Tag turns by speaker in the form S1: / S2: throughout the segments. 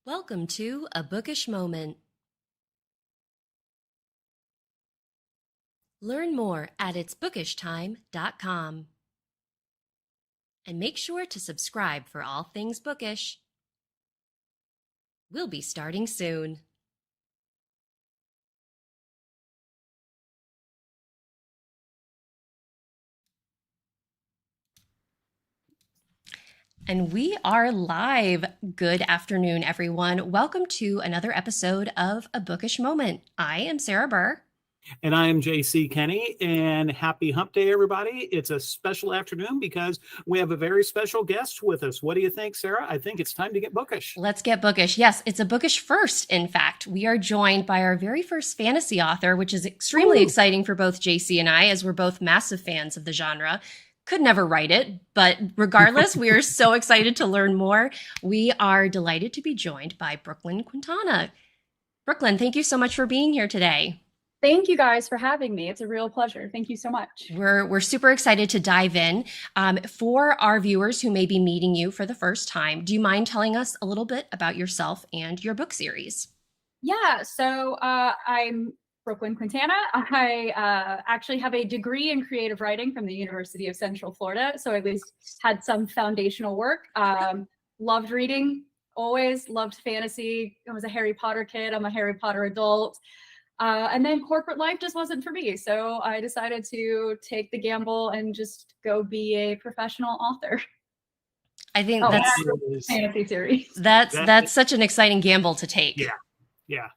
S1: Welcome to A Bookish Moment. Learn more at itsbookishtime.com. And make sure to subscribe for all things bookish. We'll be starting soon. And we are live. Good afternoon, everyone. Welcome to another episode of A Bookish Moment. I am Sarah Burr.
S2: And I am JC Kenny, and happy hump day, everybody. It's a special afternoon because we have a very special guest with us. What do you think, Sarah? I think it's time to get bookish.
S1: Let's get bookish. Yes, it's a bookish first, in fact. We are joined by our very first fantasy author, which is extremely exciting for both JC and I, as we're both massive fans of the genre. Could never write it, but regardless, we are so excited to learn more. We are delighted to be joined by Brooklyn Quintana. Brooklyn, thank you so much for being here today.
S3: Thank you guys for having me. It's a real pleasure. Thank you so much.
S1: We're super excited to dive in. For our viewers who may be meeting you for the first time, do you mind telling us a little bit about yourself and your book series?
S3: Yeah, so I'm Brooklyn Quintana. I actually have a degree in creative writing from the University of Central Florida, so I at least had some foundational work. Loved reading, always loved fantasy. I was a Harry Potter kid. I'm a Harry Potter adult. And then corporate life just wasn't for me. So I decided to take the gamble and just go be a professional author.
S1: I think that's
S3: fantasy series.
S1: That's such an exciting gamble to take.
S2: Yeah.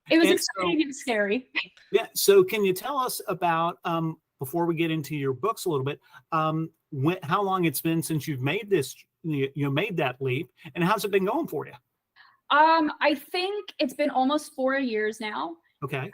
S3: It was exciting and scary.
S2: Yeah. So can you tell us about, before we get into your books a little bit, how long it's been since you've made made that leap, and how's it been going for you?
S3: I think it's been almost 4 years now.
S2: Okay.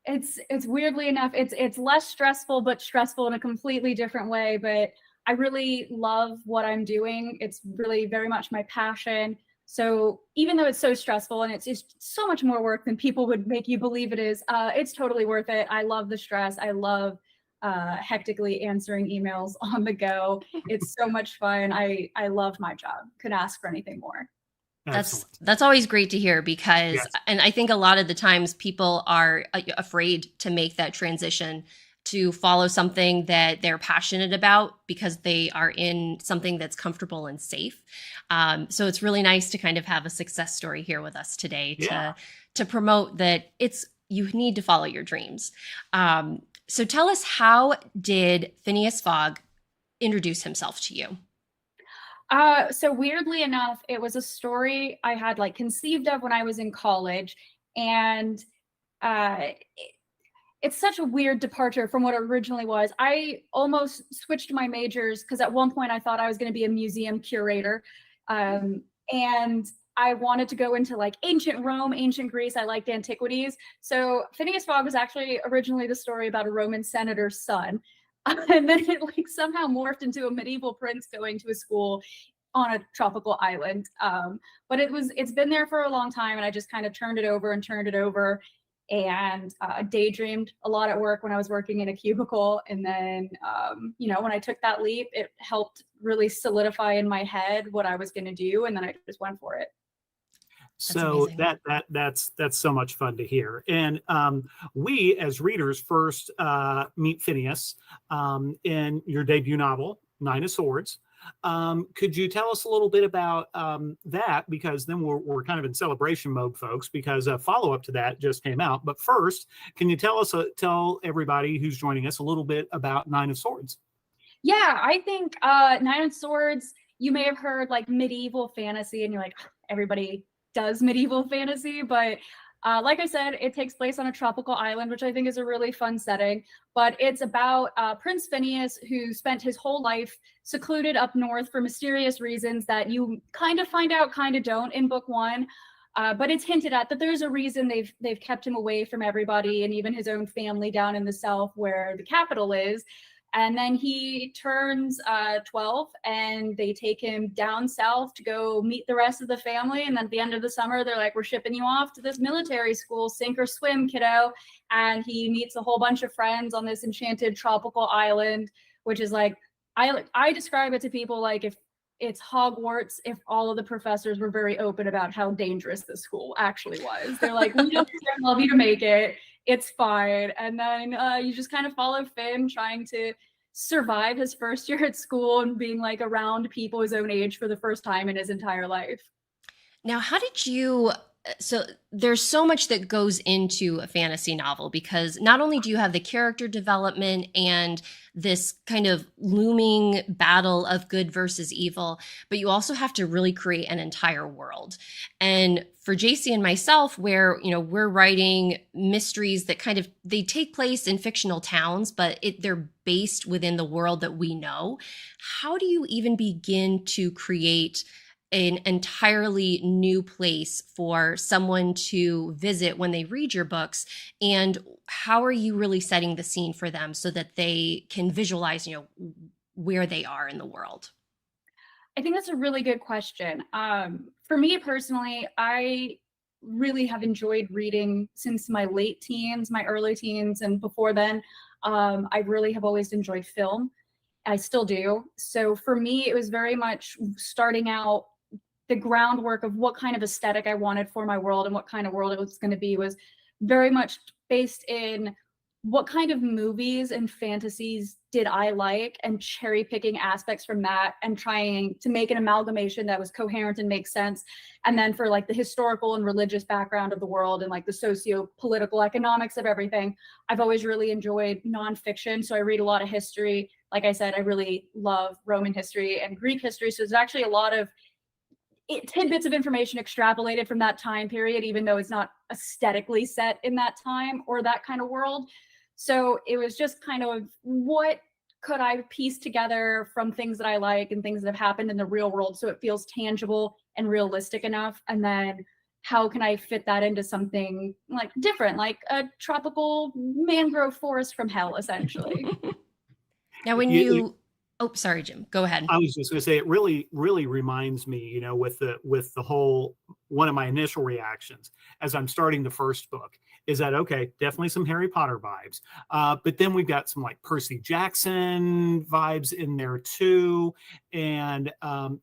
S3: It's weirdly enough, it's less stressful, but stressful in a completely different way. But I really love what I'm doing. It's really very much my passion. So even though it's so stressful and it's just so much more work than people would make you believe it is, it's totally worth it. I love the stress. I love hectically answering emails on the go. It's so much fun. I love my job. Could ask for anything more.
S1: That's always great to hear because, yes. And I think a lot of the times people are afraid to make that transition to follow something that they're passionate about because they are in something that's comfortable and safe. So it's really nice to kind of have a success story here with us today to promote that you need to follow your dreams. So tell us, how did Phineas Fogg introduce himself to you?
S3: So weirdly enough, it was a story I had conceived of when I was in college, and it's such a weird departure from what it originally was. I almost switched my majors because at one point I thought I was going to be a museum curator, and I wanted to go into ancient Rome, ancient Greece. I liked antiquities. So Phineas Fogg was actually originally the story about a Roman senator's son. And then it somehow morphed into a medieval prince going to a school on a tropical island. But it's been there for a long time, and I just kind of turned it over and daydreamed a lot at work when I was working in a cubicle. And then, when I took that leap, it helped really solidify in my head what I was going to do. And then I just went for it.
S2: So that's so much fun to hear. And we as readers first meet Phineas in your debut novel, Nine of Swords. Could you tell us a little bit about that? Because then we're kind of in celebration mode, folks, because a follow-up to that just came out. But first, can you tell everybody who's joining us a little bit about Nine of Swords?
S3: Yeah, I think Nine of Swords, you may have heard medieval fantasy, and you're like, everybody does medieval fantasy, but like I said, it takes place on a tropical island, which I think is a really fun setting. But it's about Prince Phineas, who spent his whole life secluded up north for mysterious reasons that you kind of find out, kind of don't in book one. But it's hinted at that there's a reason they've kept him away from everybody and even his own family down in the south where the capital is. And then he turns 12 and they take him down south to go meet the rest of the family. And then at the end of the summer, they're like, we're shipping you off to this military school, sink or swim, kiddo. And he meets a whole bunch of friends on this enchanted tropical island, which is I describe it to people if it's Hogwarts if all of the professors were very open about how dangerous the school actually was. They're like, we don't expect all of you to make it. It's fine. And then you just kind of follow Finn trying to survive his first year at school and being like around people his own age for the first time in his entire life.
S1: Now, how did you? So there's so much that goes into a fantasy novel because not only do you have the character development and this kind of looming battle of good versus evil, but you also have to really create an entire world. And for JC and myself, where we're writing mysteries that kind of they take place in fictional towns, but they're based within the world that we know. How do you even begin to create an entirely new place for someone to visit when they read your books? And how are you really setting the scene for them so that they can visualize, where they are in the world?
S3: I think that's a really good question. For me personally, I really have enjoyed reading since my late teens, my early teens, and before then. I really have always enjoyed film. I still do. So for me, it was very much starting out. The groundwork of what kind of aesthetic I wanted for my world and what kind of world it was going to be was very much based in what kind of movies and fantasies did I like, and cherry picking aspects from that and trying to make an amalgamation that was coherent and makes sense. And then for like the historical and religious background of the world and like the socio-political economics of everything, I've always really enjoyed nonfiction. So I read a lot of history. Like I said, I really love Roman history and Greek history. So there's actually a lot of tidbits of information extrapolated from that time period, even though it's not aesthetically set in that time or that kind of world. So it was just kind of what could I piece together from things that I like and things that have happened in the real world so it feels tangible and realistic enough. And then how can I fit that into something like different, like a tropical mangrove forest from hell, essentially.
S1: Now, when you oh, sorry, Jim, go ahead.
S2: I was just going to say, it really, really reminds me, with the whole, one of my initial reactions as I'm starting the first book is that, okay, definitely some Harry Potter vibes. But then we've got some like Percy Jackson vibes in there too. And,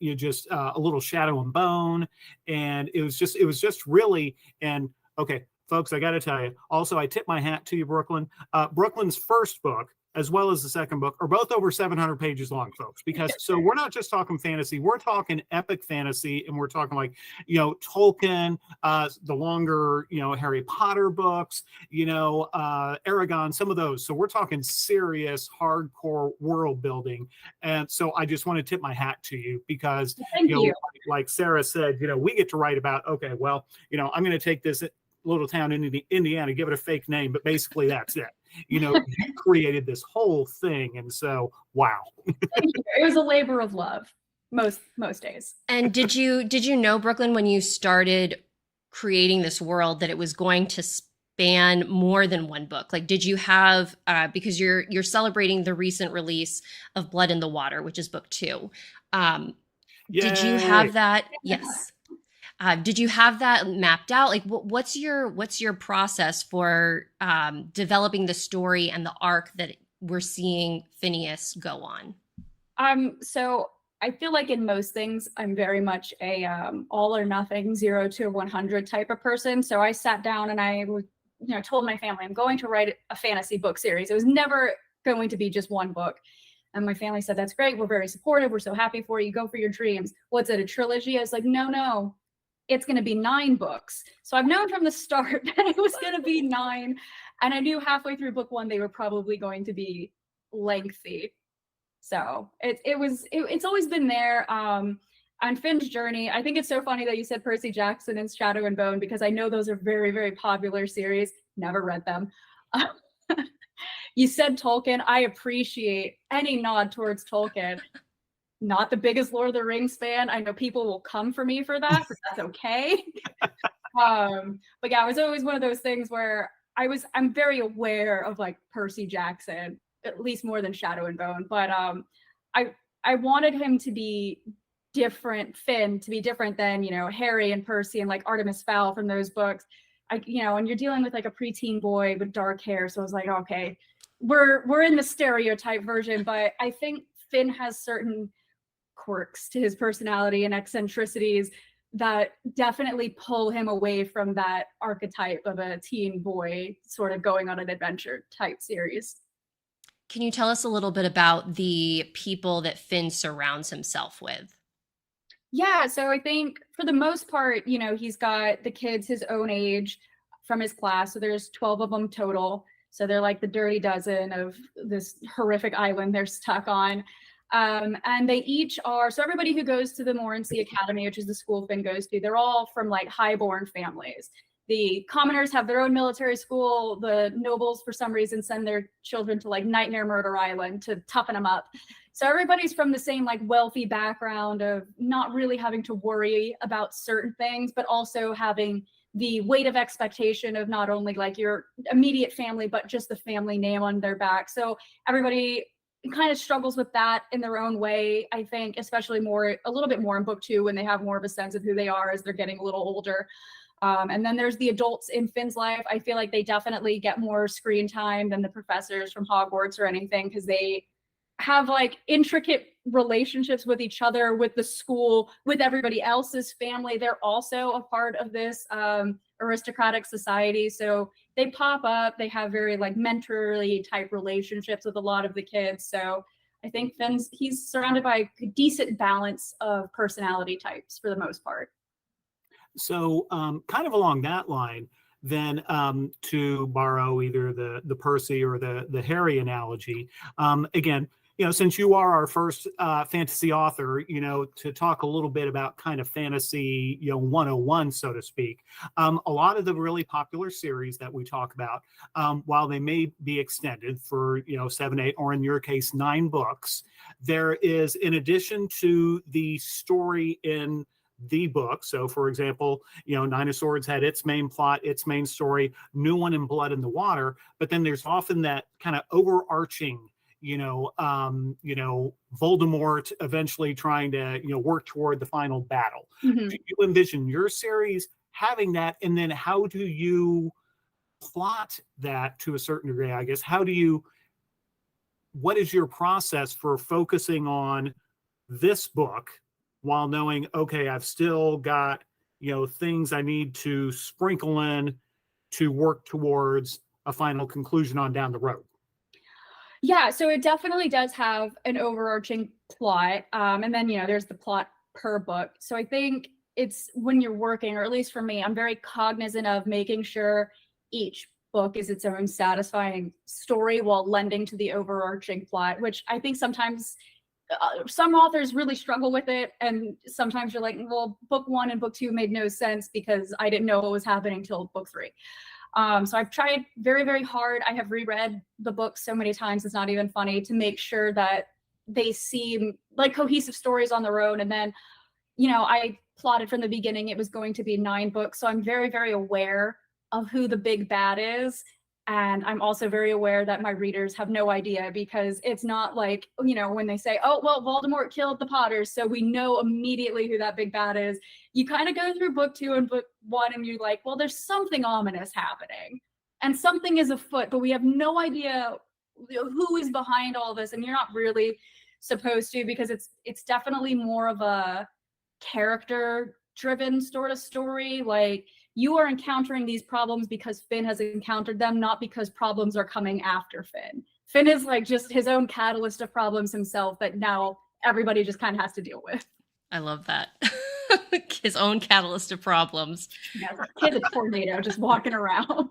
S2: just a little Shadow and Bone. And it was just really, and okay, folks, I got to tell you, also, I tip my hat to you, Brooklyn. Brooklyn's first book, as well as the second book, are both over 700 pages long, folks. Because so we're not just talking fantasy, we're talking epic fantasy, and we're talking like, Tolkien, the longer, Harry Potter books, Aragon, some of those. So we're talking serious, hardcore world building. And so I just want to tip my hat to you because,
S3: Thank you.
S2: like Sarah said, we get to write about, okay, well, I'm going to take this little town in Indiana, give it a fake name, but basically that's it. You created this whole thing, and so wow.
S3: It was a labor of love most days.
S1: And did you know, Brooklyn, when you started creating this world, that it was going to span more than one book? Like, did you have because you're celebrating the recent release of Blood in the Water, which is book 2. Did you have that? Yes. Did you have that mapped out? Like, what's your process for developing the story and the arc that we're seeing Phineas go on?
S3: So I feel like in most things, I'm very much a all or nothing, 0 to 100 type of person. So I sat down and I told my family I'm going to write a fantasy book series. It was never going to be just one book. And my family said, that's great. We're very supportive. We're so happy for you. Go for your dreams. What's it, a trilogy? I was like, no. It's going to be 9 books. So I've known from the start that it was going to be 9. And I knew halfway through book 1, they were probably going to be lengthy. So it's always been there. On Finn's journey, I think it's so funny that you said Percy Jackson and Shadow and Bone, because I know those are very, very popular series. Never read them. You said Tolkien. I appreciate any nod towards Tolkien. Not the biggest Lord of the Rings fan. I know people will come for me for that, but that's okay. But yeah, it was always one of those things where I'm very aware of like Percy Jackson, at least more than Shadow and Bone. But I wanted him to be different, Finn to be different than, Harry and Percy and like Artemis Fowl from those books. And you're dealing with like a preteen boy with dark hair. So I was like, okay, we're in the stereotype version, but I think Finn has certain quirks to his personality and eccentricities that definitely pull him away from that archetype of a teen boy sort of going on an adventure type series.
S1: Can you tell us a little bit about the people that Finn surrounds himself with?
S3: Yeah, so I think for the most part, you know, he's got the kids his own age from his class. So there's 12 of them total. So they're like the dirty dozen of this horrific island they're stuck on. And they each are, so everybody who goes to the Morency Academy, which is the school Finn goes to, they're all from like highborn families. The commoners have their own military school. The nobles, for some reason, send their children to like Nightmare Murder Island to toughen them up. So everybody's from the same like wealthy background of not really having to worry about certain things, but also having the weight of expectation of not only like your immediate family, but just the family name on their back. So everybody kind of struggles with that in their own way, I think, especially a little bit more in book 2 when they have more of a sense of who they are as they're getting a little older. And then there's the adults in Finn's life. I feel like they definitely get more screen time than the professors from Hogwarts or anything, because they have like intricate relationships with each other, with the school, with everybody else's family. They're also a part of this aristocratic society. So they pop up, they have very like mentorly type relationships with a lot of the kids. So I think he's surrounded by a decent balance of personality types for the most part.
S2: So kind of along that line, then to borrow either the Percy or the Harry analogy, again, you know, since you are our first fantasy author, you know, to talk a little bit about kind of fantasy, you know, 101, so to speak. A lot of the really popular series that we talk about, while they may be extended for, you know, 7, 8, or in your case, 9 books, there is, in addition to the story in the book. So for example, you know, 9 of Swords had its main plot, its main story, New One in Blood in the Water, but then there's often that kind of overarching, you know, Voldemort eventually trying to, you know, work toward the final battle.
S3: Mm-hmm.
S2: Do you envision your series having that? And then how do you plot that to a certain degree? I guess, what is your process for focusing on this book while knowing, okay, I've still got, you know, things I need to sprinkle in to work towards a final conclusion on down the road?
S3: Yeah, so it definitely does have an overarching plot. And then, you know, there's the plot per book. So I think it's when you're working, or at least for me, I'm very cognizant of making sure each book is its own satisfying story while lending to the overarching plot, which I think sometimes some authors really struggle with it. And sometimes you're like, well, book 1 and book 2 made no sense because I didn't know what was happening till book 3. So I've tried very, very hard. I have reread the books so many times, it's not even funny, to make sure that they seem like cohesive stories on their own. And then, you know, I plotted from the beginning it was going to be 9 books. So I'm very, very aware of who the big bad is. And I'm also very aware that my readers have no idea, because it's not like, you know, when they say, oh, well, Voldemort killed the Potters, so we know immediately who that big bad is. You kind of go through book 2 and book 1 and you're like, well, there's something ominous happening and something is afoot, but we have no idea who is behind all this. And you're not really supposed to, because it's definitely more of a character driven sort of story. Like, you are encountering these problems because Finn has encountered them, not because problems are coming after Finn. Finn is like just his own catalyst of problems himself that now everybody just kind of has to deal with.
S1: I love that. His own catalyst of problems.
S3: Yeah, kid, a tornado just walking around.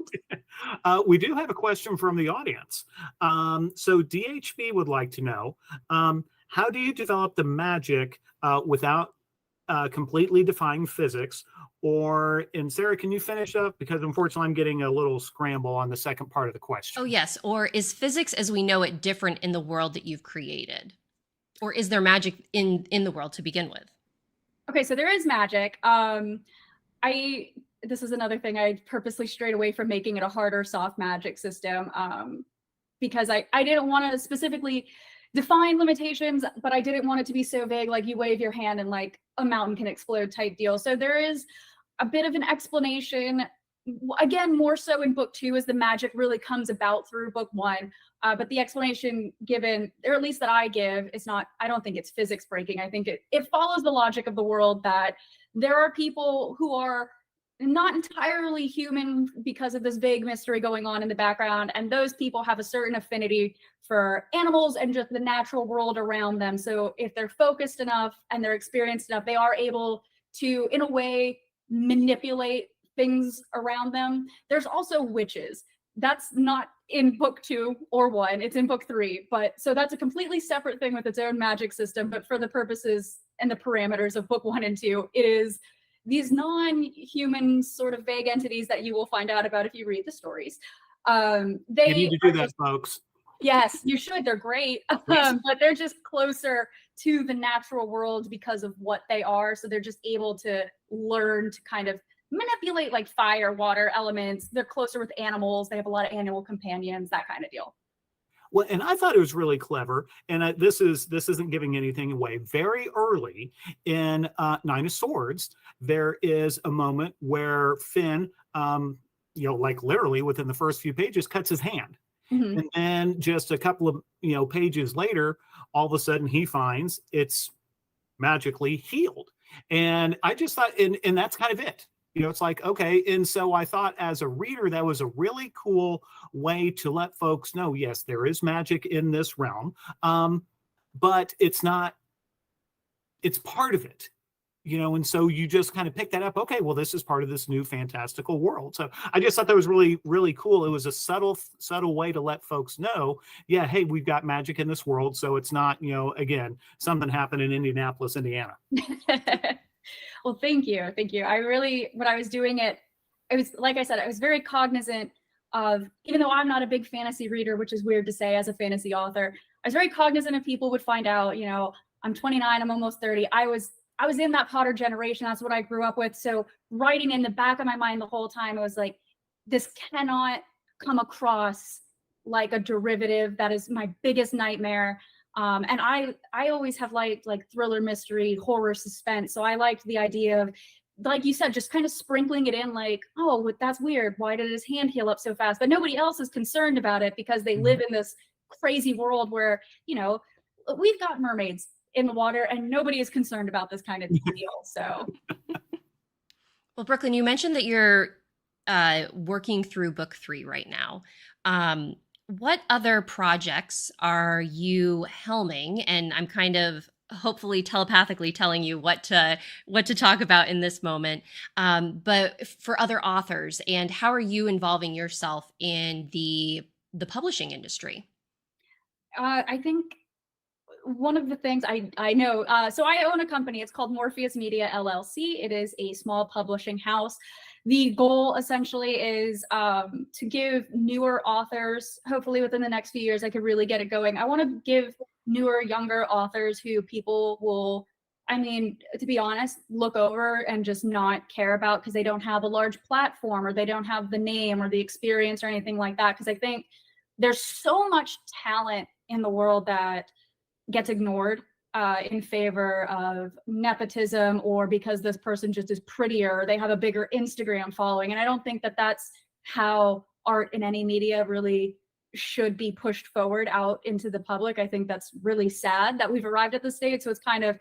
S2: We do have a question from the audience. So DHB would like to know, how do you develop the magic without completely defying physics? And Sarah, can you finish up? Because unfortunately, I'm getting a little scramble on the second part of the question.
S1: Oh, yes. Or is physics as we know it different in the world that you've created? Or is there magic in the world to begin with?
S3: Okay, so there is magic. This is another thing I purposely strayed away from making it a hard or soft magic system, because I didn't want to specifically define limitations, but I didn't want it to be so vague, like you wave your hand and like a mountain can explode type deal. So there is a bit of an explanation again, more so in book 2, as the magic really comes about through book 1. But the explanation given, or at least that I give, is not, I don't think it's physics breaking. I think it follows the logic of the world, that there are people who are not entirely human because of this vague mystery going on in the background. And those people have a certain affinity for animals and just the natural world around them. So if they're focused enough and they're experienced enough, they are able to, in a way, manipulate things around them. There's also witches. That's not in book 2 or 1, it's in book 3. But so that's a completely separate thing with its own magic system. But for the purposes and the parameters of book 1 and 2, it is these non-human sort of vague entities that you will find out about if you read the stories.
S2: You need to do that, folks.
S3: Yes, you should. They're great. But they're just closer to the natural world because of what they are. So they're just able to learn to kind of manipulate like fire, water elements. They're closer with animals. They have a lot of animal companions, that kind of deal.
S2: Well, and I thought it was really clever. And this isn't giving anything away. Very early in Nine of Swords, there is a moment where Finn, like literally within the first few pages, cuts his hand. Mm-hmm. And then just a couple of pages later, all of a sudden he finds it's magically healed. And I just thought, and that's kind of it. It's like, okay. And so I thought as a reader, that was a really cool way to let folks know, yes, there is magic in this realm. But it's not, it's part of it, and so you just kind of pick that up. Okay, well, this is part of this new fantastical world. So I just thought that was really, really cool. It was a subtle way to let folks know, yeah, hey, we've got magic in this world. So it's not, again, something happened in Indianapolis, Indiana.
S3: Well, thank you. I really, when I was doing it, was, like I said, I was very cognizant of, even though I'm not a big fantasy reader, which is weird to say as a fantasy author, I was very cognizant of people would find out, I'm 29, I'm almost 30. I was in that Potter generation. That's what I grew up with. So writing in the back of my mind the whole time, I was like, this cannot come across like a derivative. That is my biggest nightmare. And I always have liked like thriller, mystery, horror, suspense. So I liked the idea of, like you said, just kind of sprinkling it in like, oh, that's weird. Why did his hand heal up so fast? But nobody else is concerned about it because they live in this crazy world where, we've got mermaids in the water and nobody is concerned about this kind of deal. So.
S1: Well, Brooklyn, you mentioned that you're working through book 3 right now. What other projects are you helming? And I'm kind of hopefully telepathically telling you what to talk about in this moment. But for other authors, and how are you involving yourself in the publishing industry?
S3: I think one of the things I know, so I own a company. It's called Morpheus Media LLC. It is a small publishing house. The goal essentially is to give newer authors, hopefully within the next few years, I could really get it going. I want to give newer, younger authors who people will, to be honest, look over and just not care about because they don't have a large platform or they don't have the name or the experience or anything like that. Because I think there's so much talent in the world that gets ignored in favor of nepotism, or because this person just is prettier, they have a bigger Instagram following. And I don't think that that's how art in any media really should be pushed forward out into the public. I think that's really sad that we've arrived at this stage. So it's kind of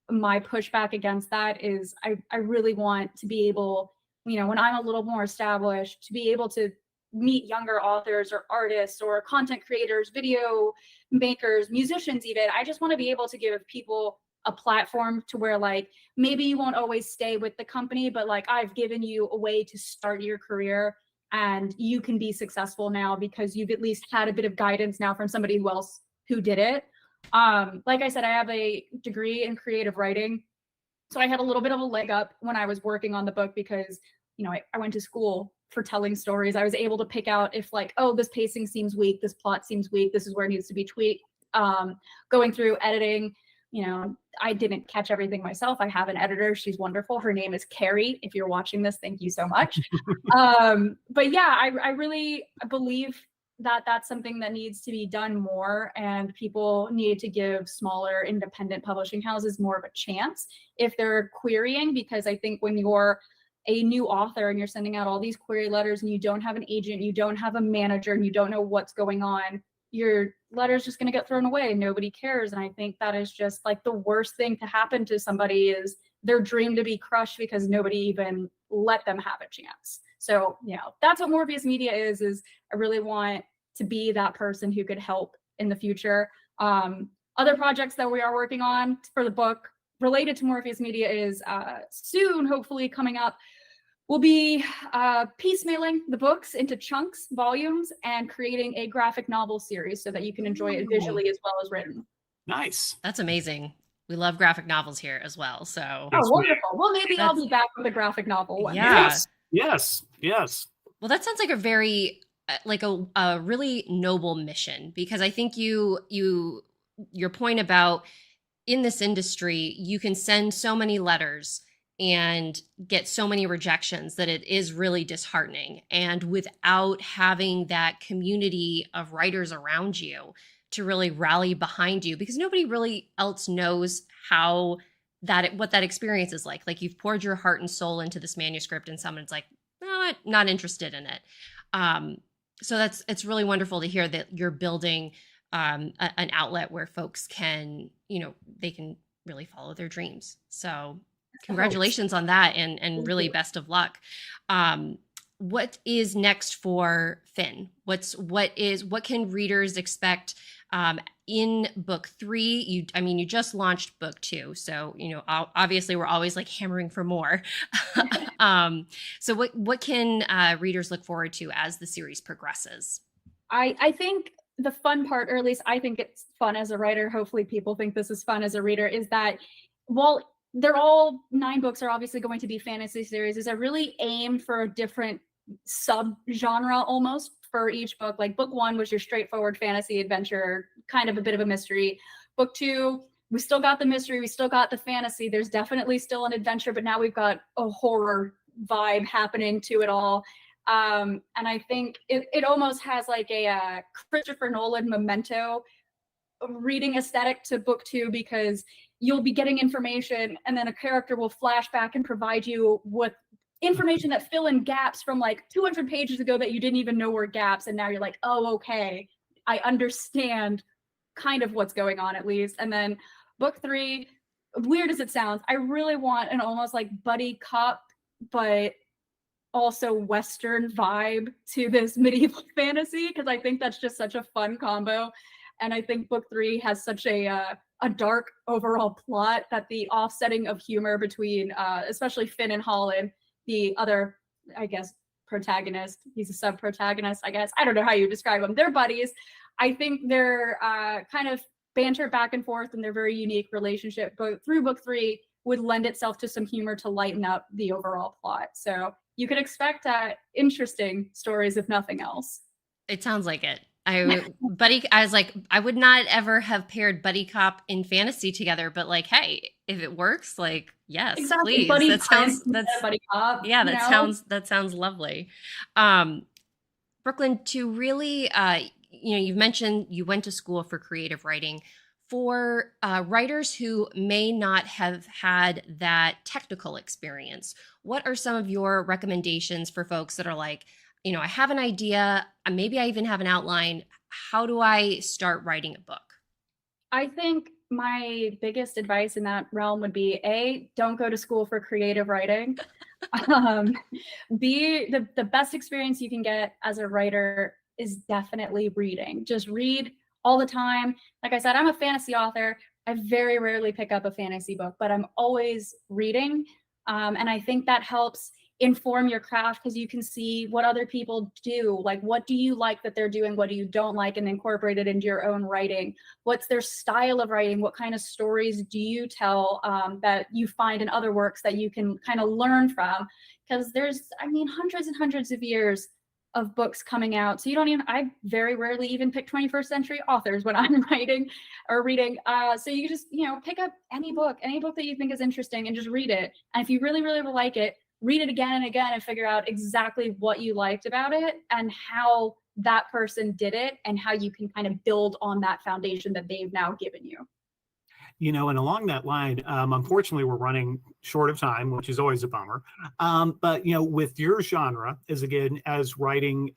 S3: my pushback against that is I really want to be able, when I'm a little more established, to be able to meet younger authors or artists or content creators, video makers, musicians even. I just want to be able to give people a platform to where like maybe you won't always stay with the company, but like I've given you a way to start your career and you can be successful now because you've at least had a bit of guidance now from somebody else who did it. Like I said, I have a degree in creative writing. So I had a little bit of a leg up when I was working on the book because, I went to school for telling stories. I was able to pick out if like, oh, this pacing seems weak, this plot seems weak, this is where it needs to be tweaked. Going through editing, I didn't catch everything myself. I have an editor. She's wonderful. Her name is Carrie. If you're watching this, thank you so much. But yeah, I really believe that that's something that needs to be done more, and people need to give smaller independent publishing houses more of a chance if they're querying, because I think when you're a new author and you're sending out all these query letters and you don't have an agent, you don't have a manager, and you don't know what's going on, your letter's just going to get thrown away and nobody cares. And I think that is just like the worst thing to happen to somebody, is their dream to be crushed because nobody even let them have a chance. So, you know, that's what Morpheus Media is I really want to be that person who could help in the future. Other projects that we are working on for the book related to Morpheus Media is soon, hopefully coming up, we'll be piecemealing the books into chunks, volumes, and creating a graphic novel series so that you can enjoy it visually as well as written.
S2: Nice.
S1: That's amazing. We love graphic novels here as well. So
S3: oh, wonderful. Well, maybe I'll be back with a graphic novel one.
S1: Yeah.
S2: Yes.
S1: Well, that sounds like a very like a really noble mission, because I think your point about in this industry, you can send so many letters and get so many rejections that it is really disheartening. And without having that community of writers around you to really rally behind you, because nobody really else knows how what that experience is like. Like, you've poured your heart and soul into this manuscript and someone's like, no, not interested in it. So it's really wonderful to hear that you're building an outlet where folks can, they can really follow their dreams. So congratulations on that, and really best of luck. What is next for Finn? What can readers expect in book 3? You just launched book 2, so obviously we're always like hammering for more. So what can readers look forward to as the series progresses?
S3: I think the fun part, or at least I think it's fun as a writer, hopefully people think this is fun as a reader, is that while they're all 9 books are obviously going to be fantasy series, is I really aimed for a different sub-genre almost for each book. Like book 1 was your straightforward fantasy adventure, kind of a bit of a mystery. Book 2, we still got the mystery, we still got the fantasy. There's definitely still an adventure, but now we've got a horror vibe happening to it all. And I think it almost has like a Christopher Nolan Memento reading aesthetic to book 2, because you'll be getting information and then a character will flash back and provide you with information that fill in gaps from like 200 pages ago that you didn't even know were gaps. And now you're like, oh, okay, I understand kind of what's going on at least. And then book 3, weird as it sounds, I really want an almost like buddy cop, but also Western vibe to this medieval fantasy, because I think that's just such a fun combo. And I think book 3 has such a dark overall plot that the offsetting of humor between especially Finn and Holland, the other, I guess, protagonist, he's a sub-protagonist, I guess, I don't know how you describe them, they're buddies. I think they're kind of banter back and forth in their very unique relationship, but through book 3 would lend itself to some humor to lighten up the overall plot. So you could expect interesting stories, if nothing else.
S1: It sounds like it. I was like, I would not ever have paired buddy cop in fantasy together, but like, hey, if it works, like, yes,
S3: exactly.
S1: Please.
S3: Buddy cop.
S1: Yeah, that sounds lovely. Brooklyn, to really, you've mentioned you went to school for creative writing. For writers who may not have had that technical experience, what are some of your recommendations for folks that are like, I have an idea, maybe I even have an outline. How do I start writing a book?
S3: I think my biggest advice in that realm would be don't go to school for creative writing. B, the best experience you can get as a writer is definitely reading. Just read all the time. Like I said, I'm a fantasy author. I very rarely pick up a fantasy book, but I'm always reading. And I think that helps inform your craft, because you can see what other people do. Like, what do you like that they're doing? What do you don't like? And incorporate it into your own writing. What's their style of writing? What kind of stories do you tell that you find in other works that you can kind of learn from? Because there's, hundreds and hundreds of years of books coming out. So I very rarely even pick 21st century authors when I'm writing or reading. So you just, pick up any book that you think is interesting and just read it. And if you really, really like it, read it again and again and figure out exactly what you liked about it and how that person did it and how you can kind of build on that foundation that they've now given you.
S2: And along that line, unfortunately, we're running short of time, which is always a bummer. But with your genre, as writing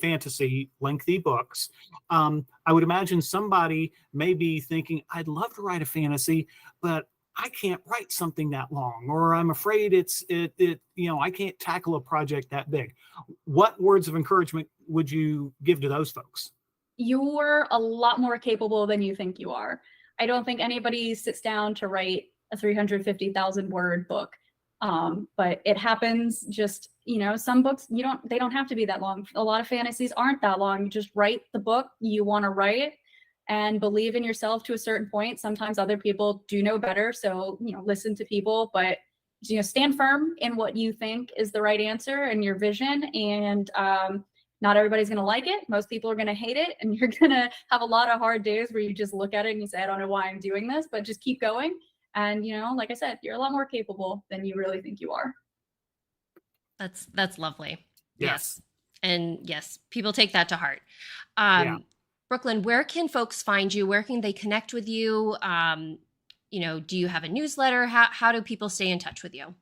S2: fantasy, lengthy books, I would imagine somebody may be thinking, "I'd love to write a fantasy, but I can't write something that long, or I'm afraid I can't tackle a project that big." What words of encouragement would you give to those folks?
S3: You're a lot more capable than you think you are. I don't think anybody sits down to write a 350,000 word book. But it happens. Just, some books they don't have to be that long. A lot of fantasies aren't that long. You just write the book you want to write and believe in yourself to a certain point. Sometimes other people do know better. So, listen to people, but stand firm in what you think is the right answer and your vision. And not everybody's going to like it. Most people are going to hate it. And you're going to have a lot of hard days where you just look at it and you say, "I don't know why I'm doing this," but just keep going. And, like I said, you're a lot more capable than you really think you are.
S1: That's lovely.
S2: Yes.
S1: And yes, people take that to heart.
S2: Yeah.
S1: Brooklyn, where can folks find you? Where can they connect with you? Do you have a newsletter? How do people stay in touch with you?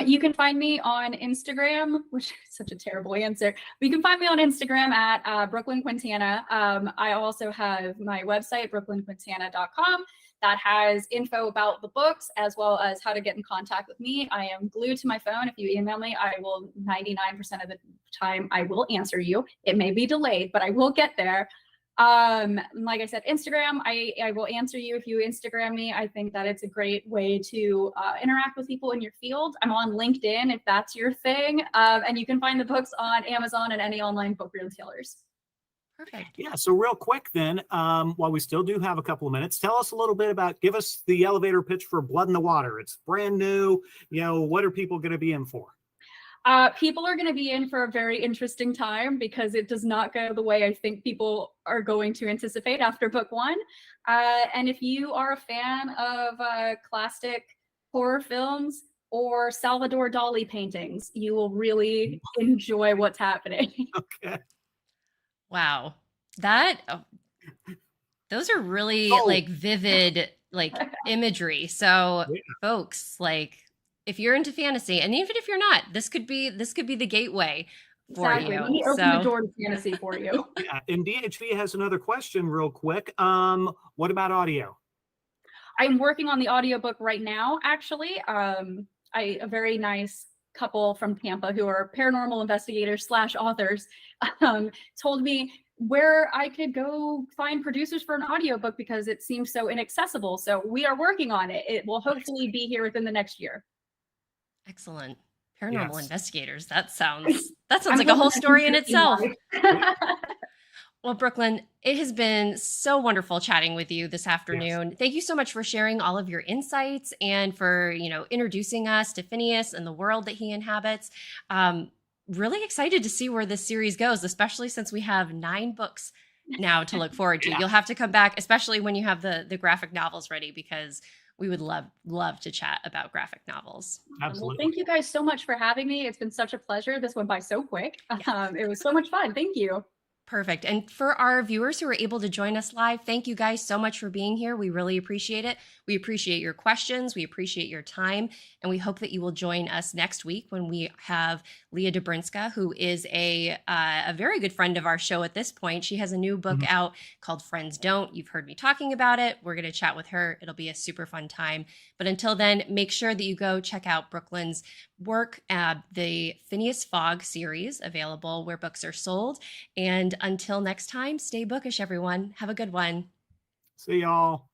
S3: You can find me on Instagram, which is such a terrible answer. But you can find me on Instagram at Brooklyn Quintana. I also have my website, brooklynquintana.com, that has info about the books as well as how to get in contact with me. I am glued to my phone. If you email me, I will 99% of the time I will answer you. It may be delayed, but I will get there. Like I said, Instagram, I will answer you if you Instagram me. I think that it's a great way to interact with people in your field. I'm on LinkedIn if that's your thing. And you can find the books on Amazon and any online book retailers.
S1: Perfect.
S2: Yeah. So real quick then, while we still do have a couple of minutes, tell us a little bit give us the elevator pitch for Blood in the Water. It's brand new. What are people going to be in for?
S3: People are going to be in for a very interesting time because it does not go the way I think people are going to anticipate after book one. And if you are a fan of classic horror films or Salvador Dali paintings, you will really enjoy what's happening.
S2: Okay.
S1: Wow. Those are really vivid imagery. So folks, if you're into fantasy, and even if you're not, this could be the gateway for you.
S3: Let me open the door to fantasy for you.
S2: Yeah, and DHV has another question real quick. What about audio?
S3: I'm working on the audiobook right now, actually. A very nice couple from Tampa who are paranormal investigators / authors told me where I could go find producers for an audiobook because it seems so inaccessible. So we are working on it. It will hopefully be here within the next year.
S1: Excellent. Paranormal investigators. That sounds like a whole story in itself. Well, Brooklyn, it has been so wonderful chatting with you this afternoon. Yes. Thank you so much for sharing all of your insights and for, introducing us to Phineas and the world that he inhabits. Really excited to see where this series goes, especially since we have 9 books now to look forward to. You'll have to come back, especially when you have the graphic novels ready, because we would love to chat about graphic novels.
S2: Absolutely.
S3: Well, thank you guys so much for having me. It's been such a pleasure. This went by so quick. It was so much fun. Thank you.
S1: Perfect. And for our viewers who are able to join us live, thank you guys so much for being here. We really appreciate it. We appreciate your questions. We appreciate your time. And we hope that you will join us next week when we have Leah Dobrinska, who is a very good friend of our show at this point. She has a new book out called Friends Don't. You've heard me talking about it. We're going to chat with her. It'll be a super fun time. But until then, make sure that you go check out Brooklyn's work, the Phineas Fogg series, available where books are sold. And until next time, stay bookish, everyone. Have a good one.
S2: See y'all.